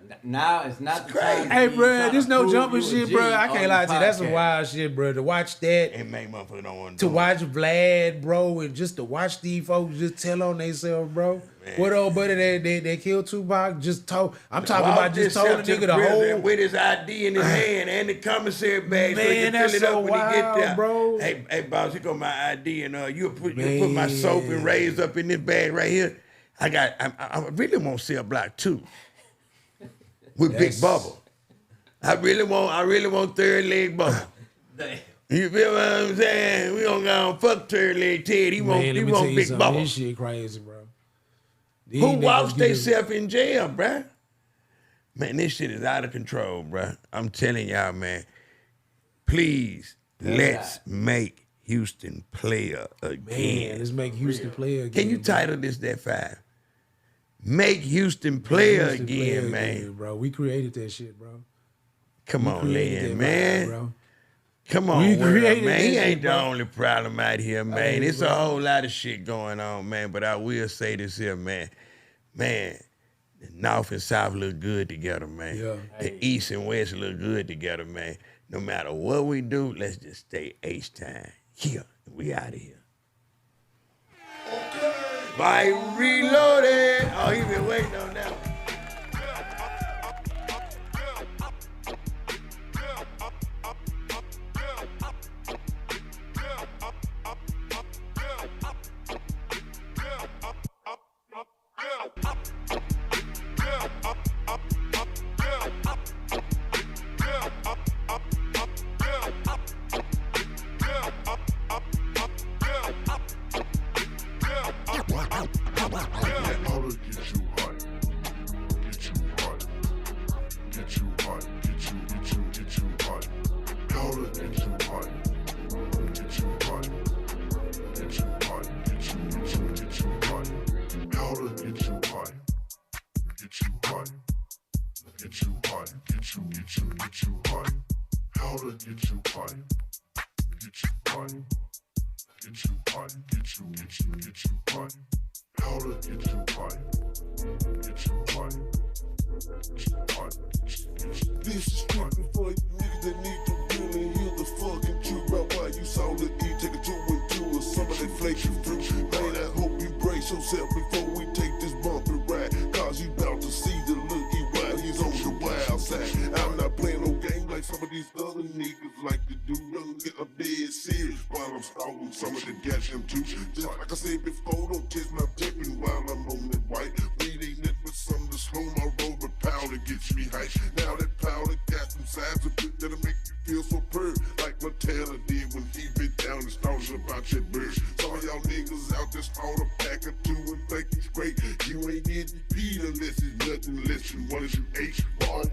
Yeah, now it's not the crazy. time. Hey, to be bro, trying this to no prove jumping you a shit, G bro. I on can't the lie to you. That's some podcast. wild shit, bro. To watch that, And make motherfucker don't want to watch Vlad, bro, and just to watch these folks just tell on themselves, bro. Man. What old buddy they killed Tupac? Just told. I'm talking about just told the nigga the whole. with his ID in his hand and the commissary bag so he Man, can that's fill it so up when he get wild, there. bro. Hey, boss, here go my ID and you put my soap and raise up in this bag right here. I really want to see a block too with Big Bubba. I really want third leg Bubba. Damn. You feel what I'm saying? We don't go fuck third leg Ted. He want Man, let me Big tell you something. Bubba. This shit crazy, bro. These Who niggas walks get themselves in jail, bruh? Man, this shit is out of control, bruh. I'm telling y'all, man. Please, let's make Houston player again. Man, let's make Houston play again. Can you bro. title this that 5? Make Houston player Houston play again, man. bro. We created that shit, bro. Come We on, created Lynn, that man. vibe, bro. Come on, We world, created man. He this shit, ain't the bro. only problem out here, man. Hey, It's bro. a whole lot of shit going on, man. But I will say this here, man. Man, the North and South look good together, man. Yeah. The East and West look good together, man. No matter what we do, let's just stay H-time. Here, we out of here. Okay. By reloaded. Oh, he been waiting on that one. This is strictly for you niggas that need to really hear the fucking truth about why you saw the E take a 2 and 2 or some of that flaky fruit. Man, I hope you brace yourself before we take this bumpy ride, cause you bout to see the little E while he's on the wild side. I'm not playing no game like some of these other niggas like to do. I'm dead serious while I'm stalking some of the goddamn too. Just like I said before, don't test my tipping while I'm on that white. Weed ain't nothing but something to slow my roll, but powder gets me hype. Now that powder got some sides of it that'll make you feel so purr, like Montana did when he bit down and started about that bird. Some of y'all niggas out there start a pack or two and think he's great. You ain't getting beat unless it's nothing less than 1 2 8. Ball